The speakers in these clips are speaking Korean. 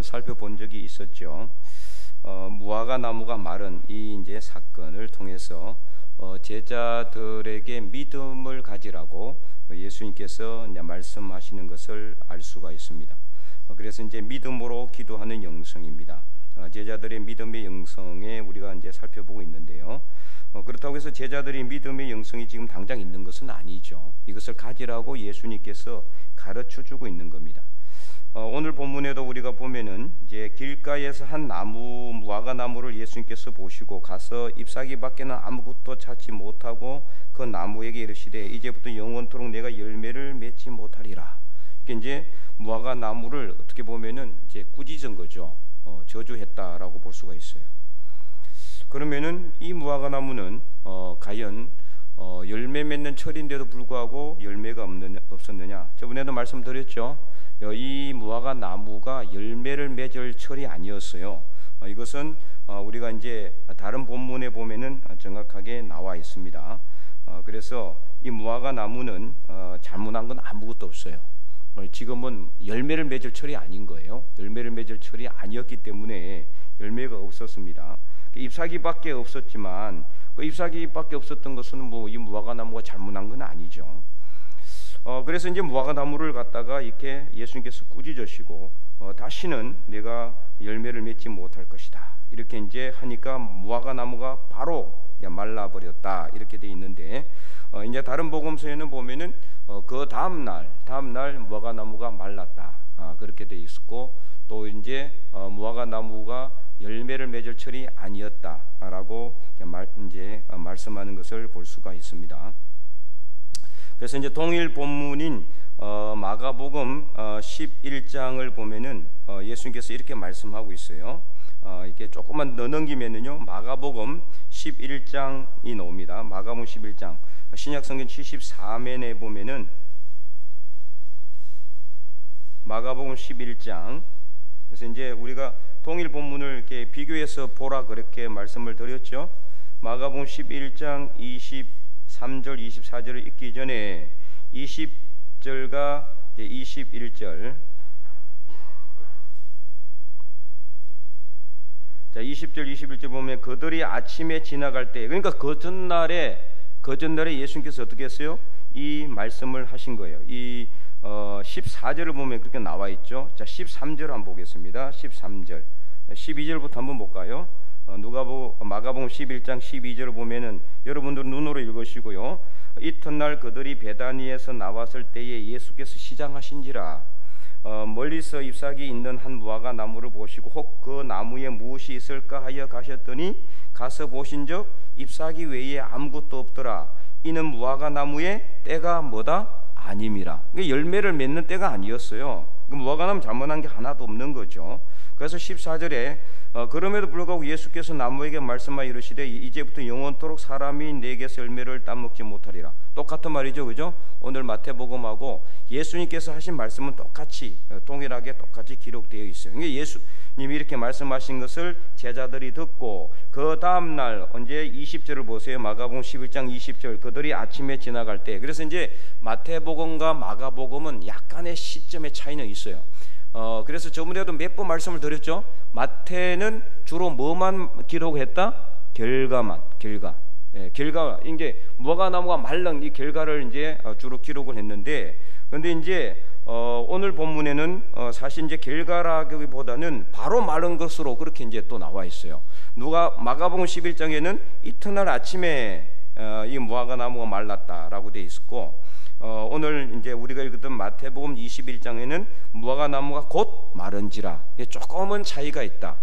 살펴본 적이 있었죠. 무화과 나무가 마른 이 이제 사건을 통해서 제자들에게 믿음을 가지라고 예수님께서 이제 말씀하시는 것을 알 수가 있습니다. 그래서 이제 믿음으로 기도하는 영성입니다. 제자들의 믿음의 영성에 우리가 이제 살펴보고 있는데요. 그렇다고 해서 제자들이 믿음의 영성이 지금 당장 있는 것은 아니죠. 이것을 가지라고 예수님께서 가르쳐 주고 있는 겁니다. 오늘 본문에도 우리가 보면은 이제 길가에서 한 나무, 무화과 나무를 예수님께서 보시고 가서 잎사귀밖에는 아무것도 찾지 못하고 그 나무에게 이르시되 이제부터 영원토록 내가 열매를 맺지 못하리라. 이게 이제 무화과 나무를 어떻게 보면은 이제 꾸짖은 거죠. 저주했다라고 볼 수가 있어요. 그러면은 이 무화과 나무는 과연 열매 맺는 철인데도 불구하고 열매가 없었느냐? 저번에도 말씀드렸죠. 이 무화과 나무가 열매를 맺을 철이 아니었어요. 이것은 우리가 이제 다른 본문에 보면은 정확하게 나와 있습니다. 그래서 이 무화과 나무는 잘못한 건 아무것도 없어요. 지금은 열매를 맺을 철이 아닌 거예요. 열매를 맺을 철이 아니었기 때문에 열매가 없었습니다. 잎사귀밖에 없었지만 그 잎사귀밖에 없었던 것은 뭐 이 무화과 나무가 잘못한 건 아니죠. 그래서 이제 무화과 나무를 갖다가 이렇게 예수님께서 꾸짖으시고 다시는 내가 열매를 맺지 못할 것이다. 이렇게 이제 하니까 무화과 나무가 바로 말라버렸다. 이렇게 돼 있는데 이제 다른 복음서에는 보면은 그 다음 날 무화과 나무가 말랐다. 그렇게 돼 있었고 또 이제 무화과 나무가 열매를 맺을 철이 아니었다라고 이제 말씀하는 것을 볼 수가 있습니다. 그래서 이제 동일 본문인 마가복음 11장을 보면은 예수님께서 이렇게 말씀하고 있어요. 이렇게 조금만 더 넘기면은요 마가복음 11장이 나옵니다. 마가복음 11장 신약성경 74면에 보면은 마가복음 11장 그래서 이제 우리가 동일 본문을 이렇게 비교해서 보라 그렇게 말씀을 드렸죠. 마가복음 11장 23절 24절을 읽기 전에 20절과 21절 자 20절 21절 보면 그들이 아침에 지나갈 때 그러니까 그 전날에 예수님께서 어떻게 했어요? 이 말씀을 하신 거예요. 이 14절을 보면 그렇게 나와 있죠. 자 13절 한번 보겠습니다. 13절 12절부터 한번 볼까요? 마가복음 11장 12절을 보면은 여러분들 눈으로 읽으시고요. 이튿날 그들이 베다니에서 나왔을 때에 예수께서 시장하신지라 멀리서 잎사귀 있는 한 무화과 나무를 보시고 혹 그 나무에 무엇이 있을까 하여 가셨더니 가서 보신즉 잎사귀 외에 아무것도 없더라. 이는 무화과 나무의 때가 뭐다? 아님이라. 열매를 맺는 때가 아니었어요. 무화과 나무 잘못한 게 하나도 없는 거죠. 그래서 14절에 그럼에도 불구하고 예수께서 나무에게 말씀하여 이르시되 이제부터 영원토록 사람이 내게서 열매를 따먹지 못하리라. 똑같은 말이죠, 그죠? 오늘 마태복음하고 예수님께서 하신 말씀은 똑같이 동일하게 똑같이 기록되어 있어요. 그러니까 예수님이 이렇게 말씀하신 것을 제자들이 듣고 그 다음 날 언제 20절을 보세요. 마가복음 11장 20절 그들이 아침에 지나갈 때 그래서 이제 마태복음과 마가복음은 약간의 시점의 차이는 있어요. 그래서 저번에도 몇 번 말씀을 드렸죠. 마태는 주로 뭐만 기록했다? 결과만, 결과. 이제 무화과 나무가 말른 이 결과를 이제 주로 기록을 했는데, 근데 이제 오늘 본문에는 사실 이제 결과라기보다는 바로 마른 것으로 그렇게 이제 또 나와 있어요. 마가복음 11장에는 이튿날 아침에 이 무화과 나무가 말랐다라고 돼 있었고. 오늘 이제 우리가 읽었던 마태복음 21장에는 무화과 나무가 곧 마른지라 조금은 차이가 있다.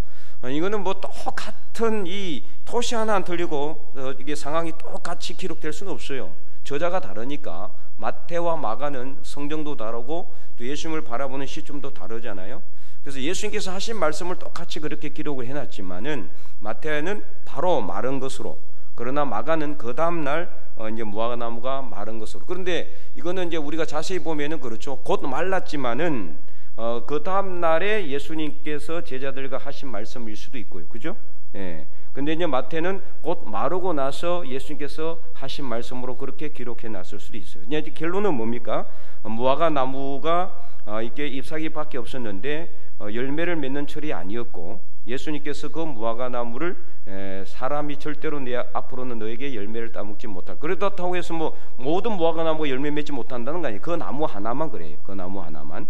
이거는 뭐 똑같은 이 토시 하나 안 틀리고 이게 상황이 똑같이 기록될 수는 없어요. 저자가 다르니까 마태와 마가는 성경도 다르고 또 예수님을 바라보는 시점도 다르잖아요. 그래서 예수님께서 하신 말씀을 똑같이 그렇게 기록을 해놨지만은 마태는 바로 마른 것으로 그러나 마가는 그 다음 날 이제 무화과 나무가 마른 것으로. 그런데 이거는 이제 우리가 자세히 보면은 그렇죠. 곧 말랐지만은 그 다음 날에 예수님께서 제자들과 하신 말씀일 수도 있고요, 그죠? 예. 근데 이제 마태는 곧 마르고 나서 예수님께서 하신 말씀으로 그렇게 기록해 놨을 수도 있어요. 이제 결론은 뭡니까? 무화과 나무가 이게 잎사귀밖에 없었는데 열매를 맺는 철이 아니었고, 예수님께서 그 무화과나무를 사람이 절대로 내 앞으로는 너에게 열매를 따먹지 못할, 그렇다고 해서 뭐 모든 무화과나무가 열매 맺지 못한다는 거 아니에요. 그 나무 하나만 그래요. 그 나무 하나만.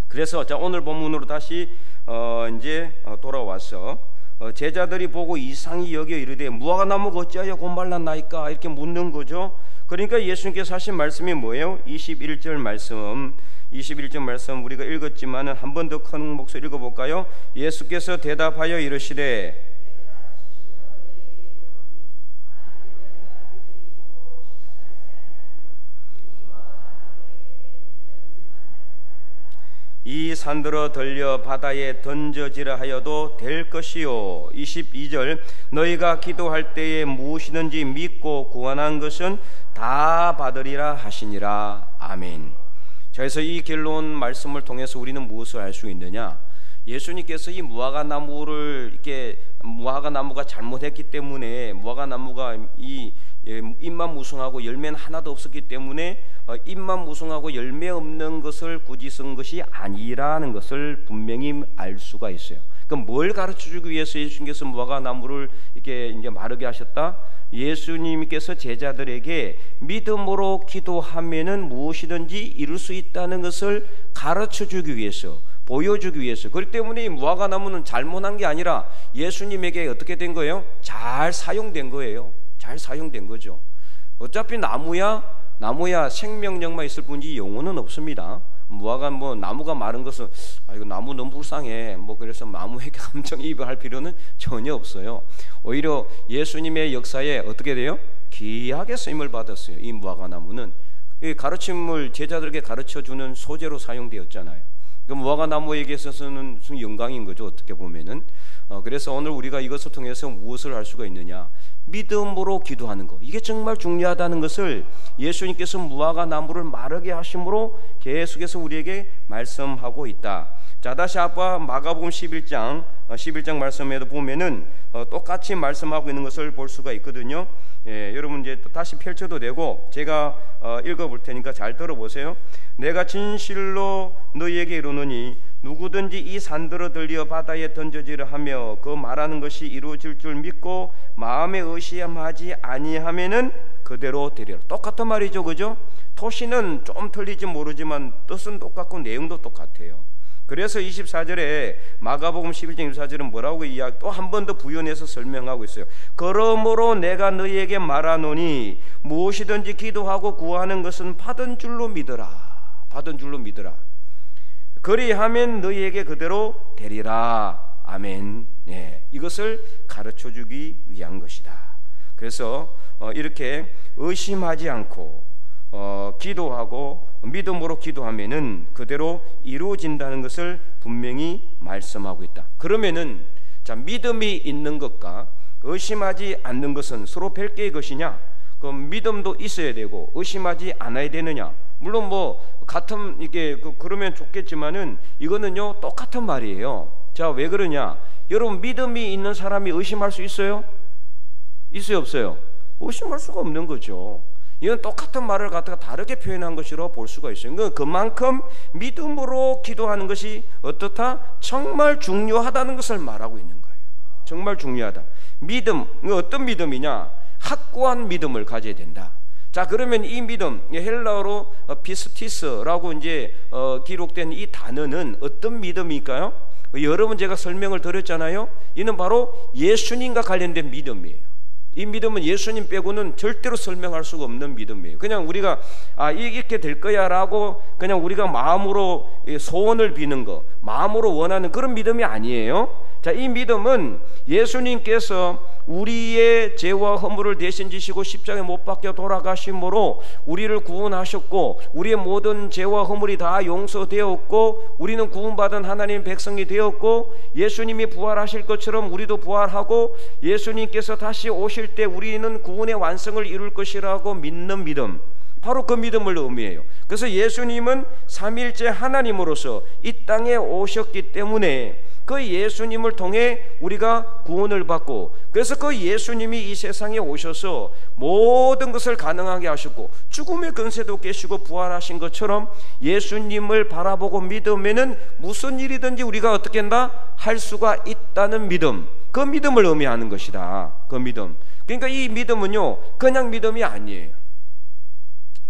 그래서 자, 오늘 본문으로 다시 이제 돌아와서 제자들이 보고 이상히 여겨 이르되 무화과나무가 어찌하여 곧 말랐나이까 이렇게 묻는 거죠. 그러니까 예수님께서 하신 말씀이 뭐예요? 21절 말씀 우리가 읽었지만은 한 번 더 큰 목소리 읽어볼까요? 예수께서 대답하여 이르시되 이 산들어 들려 바다에 던져지라 하여도 될 것이요. 22절 너희가 기도할 때에 무엇이든지 믿고 구하는 것은 다 받으리라 하시니라. 아멘. 자, 그래서 이 결론 말씀을 통해서 우리는 무엇을 알 수 있느냐? 예수님께서 이 무화과나무를 이렇게 무화과나무가 잘못했기 때문에 무화과나무가 이 잎만 무성하고 열매는 하나도 없었기 때문에 잎만 무성하고 열매 없는 것을 굳이 쓴 것이 아니라는 것을 분명히 알 수가 있어요. 그럼 뭘 가르쳐주기 위해서 예수님께서 무화과나무를 이렇게 이제 마르게 하셨다? 예수님께서 제자들에게 믿음으로 기도하면은 무엇이든지 이룰 수 있다는 것을 가르쳐주기 위해서, 보여주기 위해서. 그렇기 때문에 이 무화과나무는 잘못한 게 아니라 예수님에게 어떻게 된 거예요? 잘 사용된 거예요. 잘 사용된 거죠. 어차피 나무야 생명력만 있을 뿐이지 영혼은 없습니다. 무화과 나무가 마른 것은 이거 나무 너무 불쌍해 그래서 나무에게 감정이입할 필요는 전혀 없어요. 오히려 예수님의 역사에 어떻게 돼요? 귀하게 쓰임을 받았어요. 이 무화과나무는 이 가르침을 제자들에게 가르쳐주는 소재로 사용되었잖아요. 그 무화과나무에게 있어서는 무슨 영광인 거죠, 어떻게 보면은. 그래서 오늘 우리가 이것을 통해서 무엇을 할 수가 있느냐? 믿음으로 기도하는 것, 이게 정말 중요하다는 것을 예수님께서 무화과나무를 마르게 하심으로 계속해서 우리에게 말씀하고 있다. 자, 다시 아까 마가복음 11장 말씀에도 보면은 똑같이 말씀하고 있는 것을 볼 수가 있거든요. 여러분 이제 또 다시 펼쳐도 되고 제가 읽어볼 테니까 잘 들어보세요. 내가 진실로 너희에게 이르노니 누구든지 이 산들어 들려 바다에 던져지려 하며 그 말하는 것이 이루어질 줄 믿고 마음에 의심하지 아니하면은 그대로 되리라. 똑같은 말이죠, 그죠? 토시는 좀 틀리지 모르지만 뜻은 똑같고 내용도 똑같아요. 그래서 24절에 마가복음 11장 24절은 뭐라고 이야기 또 한 번 더 부연해서 설명하고 있어요. 그러므로 내가 너희에게 말하노니 무엇이든지 기도하고 구하는 것은 받은 줄로 믿어라. 받은 줄로 믿어라. 그리하면 너희에게 그대로 되리라. 아멘. 이것을 가르쳐주기 위한 것이다. 그래서 이렇게 의심하지 않고 기도하고 믿음으로 기도하면은 그대로 이루어진다는 것을 분명히 말씀하고 있다. 그러면은 자, 믿음이 있는 것과 의심하지 않는 것은 서로 별개의 것이냐? 그럼 믿음도 있어야 되고 의심하지 않아야 되느냐? 물론 같은 이게 그러면 좋겠지만은 이거는요 똑같은 말이에요. 자, 왜 그러냐? 여러분 믿음이 있는 사람이 의심할 수 있어요? 있어요, 없어요? 의심할 수가 없는 거죠. 이건 똑같은 말을 갖다가 다르게 표현한 것이라고 볼 수가 있어요. 그만큼 믿음으로 기도하는 것이 어떻다? 정말 중요하다는 것을 말하고 있는 거예요. 정말 중요하다. 믿음, 어떤 믿음이냐? 확고한 믿음을 가져야 된다. 자, 그러면 이 믿음, 헬라어로 피스티스라고 이제 기록된 이 단어는 어떤 믿음일까요? 여러 번 제가 설명을 드렸잖아요. 이는 바로 예수님과 관련된 믿음이에요. 이 믿음은 예수님 빼고는 절대로 설명할 수가 없는 믿음이에요. 그냥 우리가 이렇게 될 거야 라고 그냥 우리가 마음으로 소원을 비는 거, 마음으로 원하는 그런 믿음이 아니에요. 자, 이 믿음은 예수님께서 우리의 죄와 허물을 대신 지시고 십자가에 못 박혀 돌아가심으로 우리를 구원하셨고 우리의 모든 죄와 허물이 다 용서되었고 우리는 구원받은 하나님의 백성이 되었고 예수님이 부활하실 것처럼 우리도 부활하고 예수님께서 다시 오실 때 우리는 구원의 완성을 이룰 것이라고 믿는 믿음, 바로 그 믿음을 의미해요. 그래서 예수님은 삼위일체 하나님으로서 이 땅에 오셨기 때문에 그 예수님을 통해 우리가 구원을 받고, 그래서 그 예수님이 이 세상에 오셔서 모든 것을 가능하게 하셨고 죽음의 근세도 깨시고 부활하신 것처럼 예수님을 바라보고 믿으면은 무슨 일이든지 우리가 어떻게 한다? 할 수가 있다는 믿음, 그 믿음을 의미하는 것이다. 그 믿음. 그러니까 이 믿음은요 그냥 믿음이 아니에요.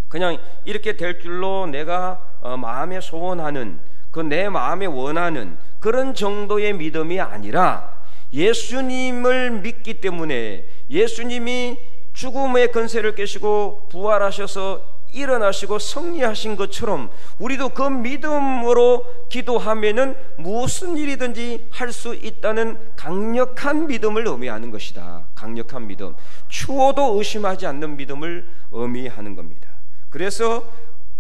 그냥 이렇게 될 줄로 내가 마음에 소원하는, 그 내 마음에 원하는 그런 정도의 믿음이 아니라, 예수님을 믿기 때문에 예수님이 죽음의 근세를 깨시고 부활하셔서 일어나시고 승리하신 것처럼 우리도 그 믿음으로 기도하면은 무슨 일이든지 할 수 있다는 강력한 믿음을 의미하는 것이다. 강력한 믿음, 추워도 의심하지 않는 믿음을 의미하는 겁니다. 그래서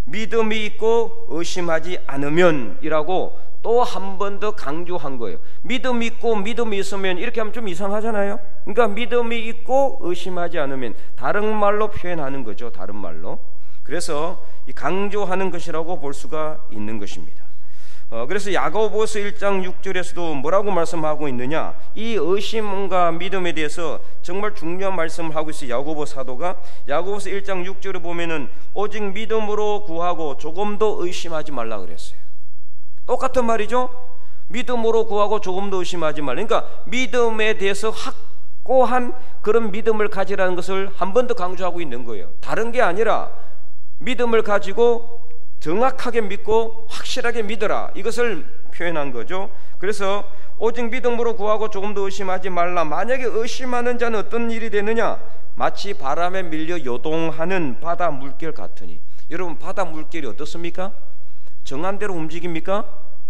믿음이 있고 의심하지 않으면 이라고 또 한 번 더 강조한 거예요. 믿음이 있고 믿음이 있으면, 이렇게 하면 좀 이상하잖아요. 그러니까 믿음이 있고 의심하지 않으면, 다른 말로 표현하는 거죠. 다른 말로. 그래서 강조하는 것이라고 볼 수가 있는 것입니다. 그래서 야고보서 1장 6절에서도 뭐라고 말씀하고 있느냐, 이 의심과 믿음에 대해서 정말 중요한 말씀을 하고 있어요. 야고보 사도가 야고보서 1장 6절을 보면은 오직 믿음으로 구하고 조금도 의심하지 말라 그랬어요. 똑같은 말이죠. 믿음으로 구하고 조금도 의심하지 말라. 그러니까 믿음에 대해서 확고한 그런 믿음을 가지라는 것을 한 번 더 강조하고 있는 거예요. 다른 게 아니라 믿음을 가지고 정확하게 믿고 확실하게 믿어라, 이것을 표현한 거죠. 그래서 오직 믿음으로 구하고 조금도 의심하지 말라. 만약에 의심하는 자는 어떤 일이 되느냐, 마치 바람에 밀려 요동하는 바다 물결 같으니. 여러분, 바다 물결이 어떻습니까? 정한 대로 움직입니까?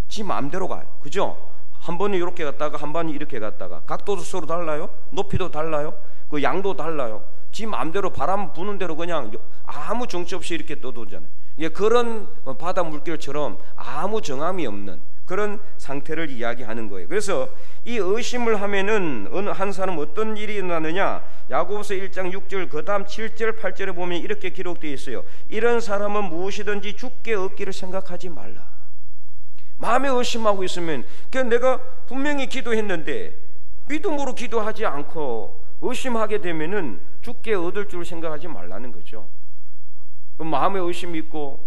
지 마음대로 가요. 그죠? 한 번은 이렇게 갔다가 한 번은 이렇게 갔다가, 각도도 서로 달라요. 높이도 달라요. 그 양도 달라요. 지 마음대로 바람 부는 대로 그냥 아무 정치 없이 이렇게 떠돌잖아요. 그런 바다 물결처럼 아무 정함이 없는 그런 상태를 이야기하는 거예요. 그래서 이 의심을 하면은 어느 한 사람 어떤 일이 일어나느냐, 야고보서 1장 6절 그 다음 7절 8절에 보면 이렇게 기록되어 있어요. 이런 사람은 무엇이든지 죽게 얻기를 생각하지 말라. 마음에 의심하고 있으면, 내가 분명히 기도했는데 믿음으로 기도하지 않고 의심하게 되면은 죽게 얻을 줄 생각하지 말라는 거죠. 마음에 의심이 있고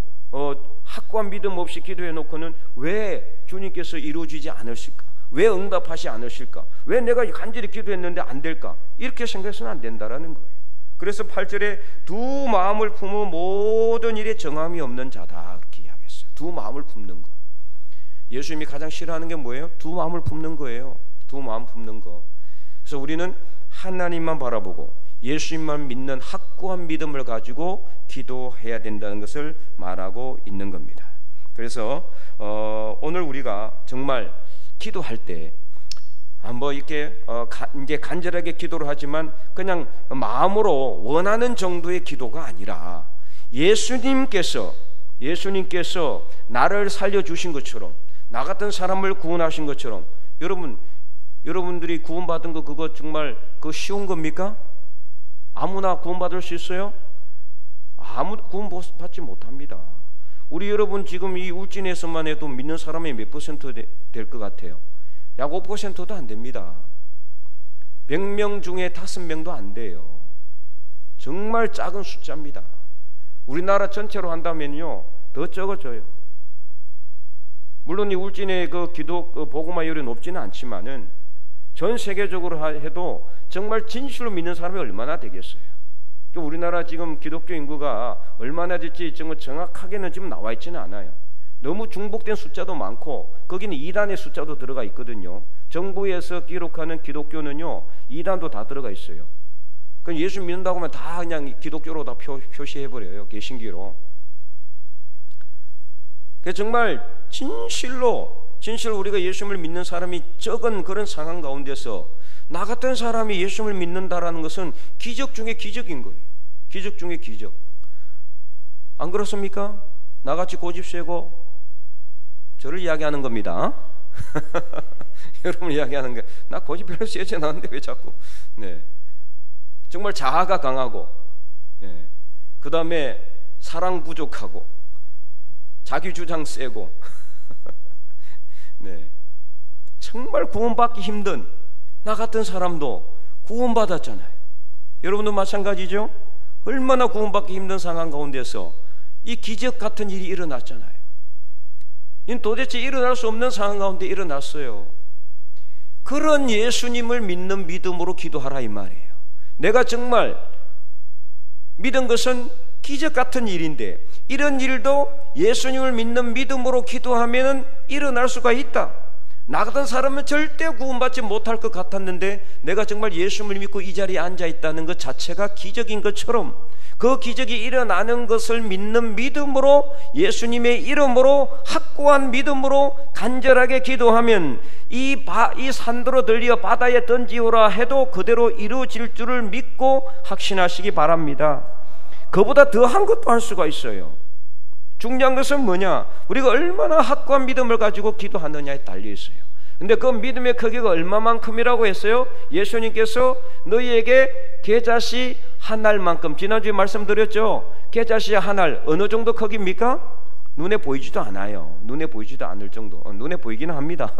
확고한 믿음 없이 기도해 놓고는 왜 주님께서 이루어지지 않으실까? 왜 응답하지 않으실까? 왜 내가 간절히 기도했는데 안 될까? 이렇게 생각해서는 안 된다라는 거예요. 그래서 8절에 두 마음을 품어 모든 일에 정함이 없는 자다, 그렇게 이야기했어요. 두 마음을 품는 거. 예수님이 가장 싫어하는 게 뭐예요? 두 마음을 품는 거예요. 두 마음 품는 거. 그래서 우리는 하나님만 바라보고 예수님만 믿는 확고한 믿음을 가지고 기도해야 된다는 것을 말하고 있는 겁니다. 그래서 오늘 우리가 정말 기도할 때 한번 이렇게 이제 간절하게 기도를 하지만 그냥 마음으로 원하는 정도의 기도가 아니라, 예수님께서 나를 살려주신 것처럼, 나 같은 사람을 구원하신 것처럼, 여러분들이 구원받은 거 그거 정말 그거 쉬운 겁니까? 아무나 구원받을 수 있어요? 아무 구원받지 못합니다. 우리 여러분 지금 이 울진에서만 해도 믿는 사람이 몇 퍼센트 될 것 같아요? 약 5%도 안 됩니다. 100명 중에 5명도 안 돼요. 정말 작은 숫자입니다. 우리나라 전체로 한다면요 더 적어져요. 물론 이 울진의 그 기독 복음화율이 높지는 않지만은 전 세계적으로 해도 정말 진실로 믿는 사람이 얼마나 되겠어요? 우리나라 지금 기독교 인구가 얼마나 될지 정확하게는 지금 나와 있지는 않아요. 너무 중복된 숫자도 많고 거기는 이단의 숫자도 들어가 있거든요. 정부에서 기록하는 기독교는요 2단도 다 들어가 있어요. 그럼 예수 믿는다고 하면 다 그냥 기독교로 다 표시해버려요. 개신교로. 정말 진실로 우리가 예수님을 믿는 사람이 적은 그런 상황 가운데서 나 같은 사람이 예수님을 믿는다라는 것은 기적 중에 기적인 거예요. 기적 중에 기적. 안 그렇습니까? 나같이 고집세고 저를 이야기하는 겁니다. 여러분 이야기하는 게, 나 고집 별로 세지 않았는데 왜 자꾸. 네. 정말 자아가 강하고, 네. 그 다음에 사랑 부족하고, 자기 주장 세고, 네. 정말 구원받기 힘든 나 같은 사람도 구원받았잖아요. 여러분도 마찬가지죠? 얼마나 구원받기 힘든 상황 가운데서 이 기적 같은 일이 일어났잖아요. 이 도대체 일어날 수 없는 상황 가운데 일어났어요. 그런 예수님을 믿는 믿음으로 기도하라 이 말이에요. 내가 정말 믿은 것은 기적 같은 일인데 이런 일도 예수님을 믿는 믿음으로 기도하면 일어날 수가 있다. 나 같은 사람은 절대 구원받지 못할 것 같았는데 내가 정말 예수님을 믿고 이 자리에 앉아 있다는 것 자체가 기적인 것처럼 그 기적이 일어나는 것을 믿는 믿음으로 예수님의 이름으로 확고한 믿음으로 간절하게 기도하면 이 산도로 들려 바다에 던지오라 해도 그대로 이루어질 줄을 믿고 확신하시기 바랍니다. 그보다 더한 것도 할 수가 있어요. 중요한 것은 뭐냐? 우리가 얼마나 확고한 믿음을 가지고 기도하느냐에 달려 있어요. 근데 그 믿음의 크기가 얼마만큼이라고 했어요? 예수님께서 너희에게 겨자씨 한 알만큼, 지난주에 말씀드렸죠? 겨자씨 한 알 어느 정도 크기입니까? 눈에 보이지도 않아요. 눈에 보이지도 않을 정도. 눈에 보이기는 합니다.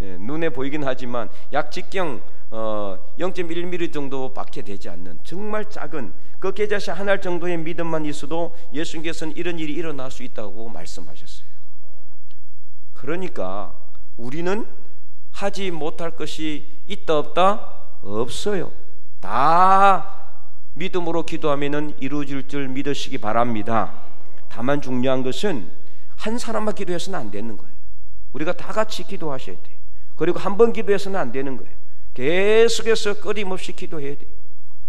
예, 눈에 보이긴 하지만 약 직경 0.1mm 정도밖에 되지 않는 정말 작은 그 겨자씨 한 알 정도의 믿음만 있어도 예수님께서는 이런 일이 일어날 수 있다고 말씀하셨어요. 그러니까 우리는 하지 못할 것이 있다 없다? 없어요. 다 믿음으로 기도하면 이루어질 줄 믿으시기 바랍니다. 다만 중요한 것은 한 사람만 기도해서는 안 되는 거예요. 우리가 다 같이 기도하셔야 돼요. 그리고 한 번 기도해서는 안 되는 거예요. 계속해서 끊임없이 기도해야 돼요.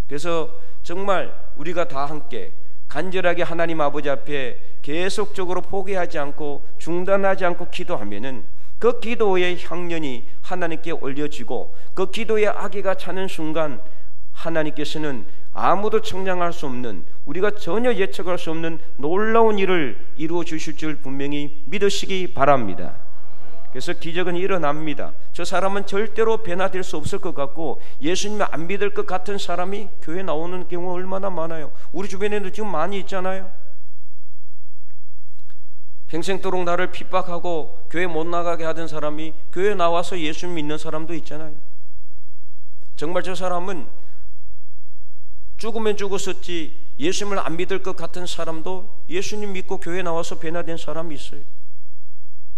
그래서 정말 우리가 다 함께 간절하게 하나님 아버지 앞에 계속적으로 포기하지 않고 중단하지 않고 기도하면은 그 기도의 향연이 하나님께 올려지고 그 기도의 아기가 차는 순간 하나님께서는 아무도 청량할 수 없는, 우리가 전혀 예측할 수 없는 놀라운 일을 이루어 주실 줄 분명히 믿으시기 바랍니다. 그래서 기적은 일어납니다. 저 사람은 절대로 변화될 수 없을 것 같고 예수님을 안 믿을 것 같은 사람이 교회 나오는 경우가 얼마나 많아요. 우리 주변에도 지금 많이 있잖아요. 평생도록 나를 핍박하고 교회 못 나가게 하던 사람이 교회 나와서 예수님 믿는 사람도 있잖아요. 정말 저 사람은 죽으면 죽었었지 예수님을 안 믿을 것 같은 사람도 예수님 믿고 교회 나와서 변화된 사람이 있어요.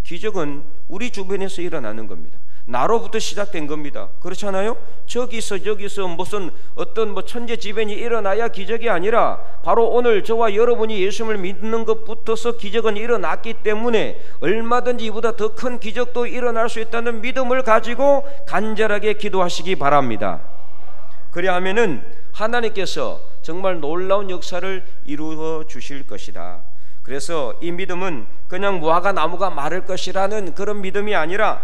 기적은 우리 주변에서 일어나는 겁니다. 나로부터 시작된 겁니다. 그렇잖아요? 저기서 무슨 어떤 천재지변이 일어나야 기적이 아니라 바로 오늘 저와 여러분이 예수님을 믿는 것부터서 기적은 일어났기 때문에 얼마든지 이보다 더 큰 기적도 일어날 수 있다는 믿음을 가지고 간절하게 기도하시기 바랍니다. 그래야 하면은 하나님께서 정말 놀라운 역사를 이루어 주실 것이다. 그래서 이 믿음은 그냥 무화과 나무가 마를 것이라는 그런 믿음이 아니라,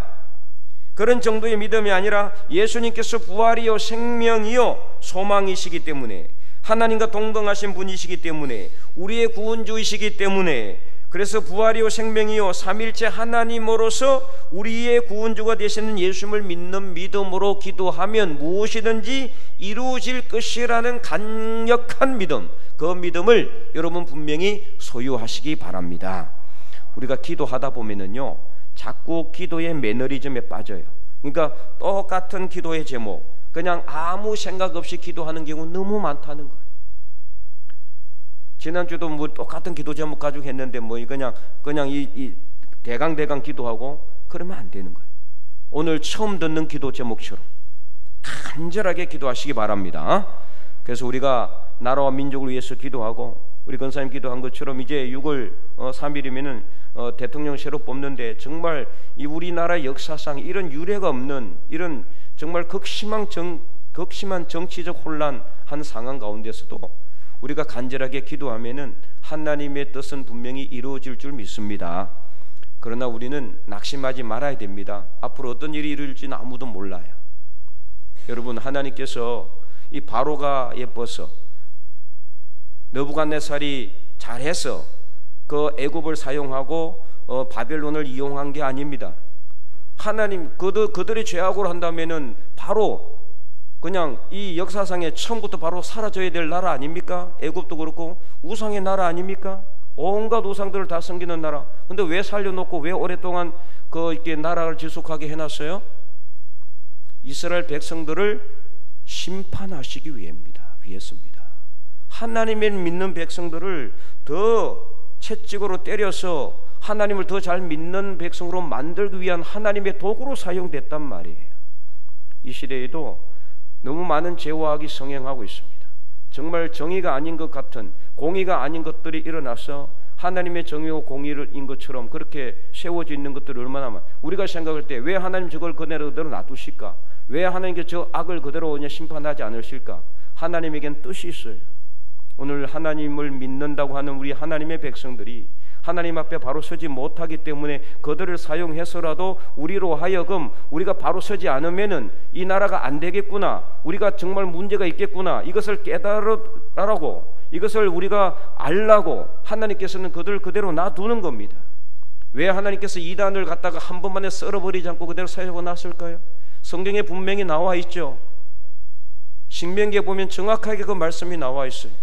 그런 정도의 믿음이 아니라 예수님께서 부활이요 생명이요 소망이시기 때문에, 하나님과 동등하신 분이시기 때문에, 우리의 구원주이시기 때문에, 그래서 부활이요 생명이요 삼일체 하나님으로서 우리의 구원주가 되시는 예수님을 믿는 믿음으로 기도하면 무엇이든지 이루어질 것이라는 강력한 믿음, 그 믿음을 여러분 분명히 소유하시기 바랍니다. 우리가 기도하다 보면은요 자꾸 기도의 매너리즘에 빠져요. 그러니까 똑같은 기도의 제목 그냥 아무 생각 없이 기도하는 경우 너무 많다는 거예요. 지난주도 똑같은 기도 제목 가지고 했는데 그냥 이 대강 기도하고 그러면 안 되는 거예요. 오늘 처음 듣는 기도 제목처럼 간절하게 기도하시기 바랍니다. 그래서 우리가 나라와 민족을 위해서 기도하고 우리 권사님 기도한 것처럼 이제 6월 3일이면은 대통령 새로 뽑는데 정말 이 우리나라 역사상 이런 유례가 없는 이런 정말 극심한 정치적 혼란한 상황 가운데서도 우리가 간절하게 기도하면은 하나님의 뜻은 분명히 이루어질 줄 믿습니다. 그러나 우리는 낙심하지 말아야 됩니다. 앞으로 어떤 일이 이루어질지는 아무도 몰라요. 여러분, 하나님께서 이 바로가 예뻐서 느부갓네살이 잘해서 그 애굽을 사용하고 바벨론을 이용한 게 아닙니다. 하나님 그들이 죄악을 한다면은 바로 그냥 이 역사상에 처음부터 바로 사라져야 될 나라 아닙니까? 애굽도 그렇고 우상의 나라 아닙니까? 온갖 우상들을 다 섬기는 나라. 근데 왜 살려놓고 왜 오랫동안 이렇게 나라를 지속하게 해놨어요? 이스라엘 백성들을 심판하시기 위해서입니다. 하나님을 믿는 백성들을 더 채찍으로 때려서 하나님을 더 잘 믿는 백성으로 만들기 위한 하나님의 도구로 사용됐단 말이에요. 이 시대에도 너무 많은 죄와악이 성행하고 있습니다. 정말 정의가 아닌 것 같은, 공의가 아닌 것들이 일어나서 하나님의 정의와 공의인 것처럼 그렇게 세워져 있는 것들이 얼마나 많아. 우리가 생각할 때 왜 하나님 저걸 그대로 놔두실까? 왜 하나님께 저 악을 그대로 그냥 심판하지 않으실까? 하나님에겐 뜻이 있어요. 오늘 하나님을 믿는다고 하는 우리 하나님의 백성들이 하나님 앞에 바로 서지 못하기 때문에 그들을 사용해서라도 우리로 하여금 우리가 바로 서지 않으면은 이 나라가 안 되겠구나, 우리가 정말 문제가 있겠구나, 이것을 깨달으라고, 이것을 우리가 알라고 하나님께서는 그들을 그대로 놔두는 겁니다. 왜 하나님께서 이단을 갖다가 한 번만에 썰어버리지 않고 그대로 사용하고 놨을까요? 성경에 분명히 나와 있죠. 신명기에 보면 정확하게 그 말씀이 나와 있어요.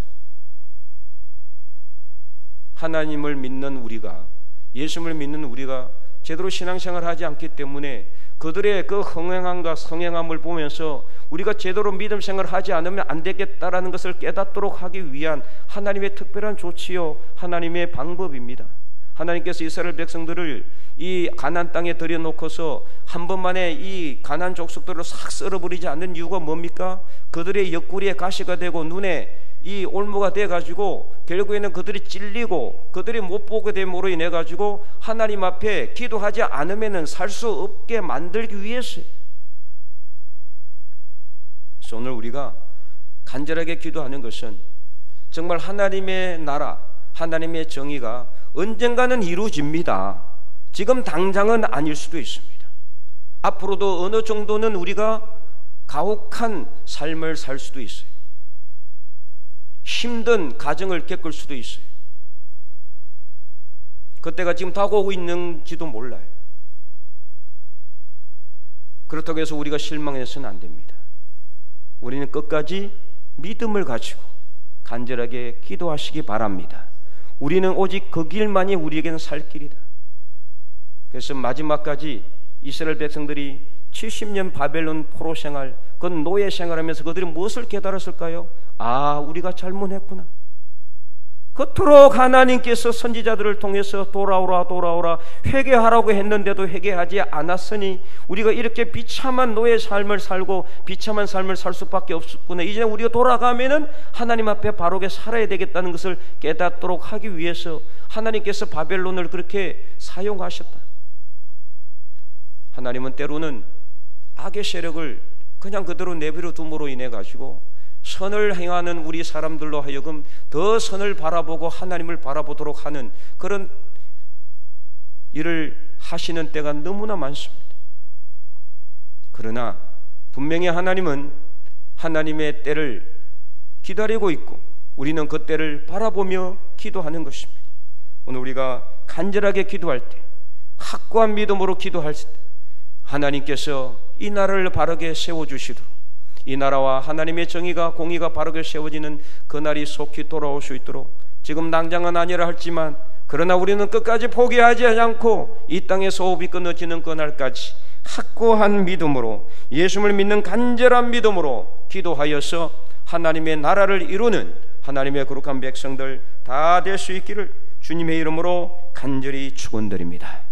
하나님을 믿는 우리가, 예수님을 믿는 우리가 제대로 신앙생활을 하지 않기 때문에 그들의 그 흥행함과 성행함을 보면서 우리가 제대로 믿음 생활을 하지 않으면 안 되겠다라는 것을 깨닫도록 하기 위한 하나님의 특별한 조치요, 하나님의 방법입니다. 하나님께서 이스라엘 백성들을 이 가나안 땅에 들여놓고서 한 번만에 이 가나안 족속들을 싹 썰어버리지 않는 이유가 뭡니까? 그들의 옆구리에 가시가 되고 눈에 이 올무가 돼가지고 결국에는 그들이 찔리고 그들이 못 보게 됨으로 인해 가지고 하나님 앞에 기도하지 않으면은 살 수 없게 만들기 위해서요. 그래서 오늘 우리가 간절하게 기도하는 것은 정말 하나님의 나라, 하나님의 정의가 언젠가는 이루어집니다. 지금 당장은 아닐 수도 있습니다. 앞으로도 어느 정도는 우리가 가혹한 삶을 살 수도 있어요. 힘든 가정을 겪을 수도 있어요. 그때가 지금 다가오고 있는지도 몰라요. 그렇다고 해서 우리가 실망해서는 안 됩니다. 우리는 끝까지 믿음을 가지고 간절하게 기도하시기 바랍니다. 우리는 오직 그 길만이 우리에게는 살 길이다. 그래서 마지막까지 이스라엘 백성들이 70년 바벨론 포로 생활, 그 노예 생활하면서 그들이 무엇을 깨달았을까요? 아, 우리가 잘못했구나. 그토록 하나님께서 선지자들을 통해서 돌아오라 회개하라고 했는데도 회개하지 않았으니 우리가 이렇게 비참한 노예 삶을 살고 비참한 삶을 살 수밖에 없었구나. 이제 우리가 돌아가면은 하나님 앞에 바르게 살아야 되겠다는 것을 깨닫도록 하기 위해서 하나님께서 바벨론을 그렇게 사용하셨다. 하나님은 때로는 악의 세력을 그냥 그대로 내버려 둠으로 인해 가지고 선을 행하는 우리 사람들로 하여금 더 선을 바라보고 하나님을 바라보도록 하는 그런 일을 하시는 때가 너무나 많습니다. 그러나 분명히 하나님은 하나님의 때를 기다리고 있고 우리는 그 때를 바라보며 기도하는 것입니다. 오늘 우리가 간절하게 기도할 때, 확고한 믿음으로 기도할 때 하나님께서 이 나라를 바르게 세워주시도록, 이 나라와 하나님의 정의가 공의가 바르게 세워지는 그날이 속히 돌아올 수 있도록, 지금 당장은 아니라 할지만 그러나 우리는 끝까지 포기하지 않고 이 땅에서 호흡이 끊어지는 그날까지 확고한 믿음으로, 예수를 믿는 간절한 믿음으로 기도하여서 하나님의 나라를 이루는 하나님의 거룩한 백성들 다 될 수 있기를 주님의 이름으로 간절히 축원드립니다.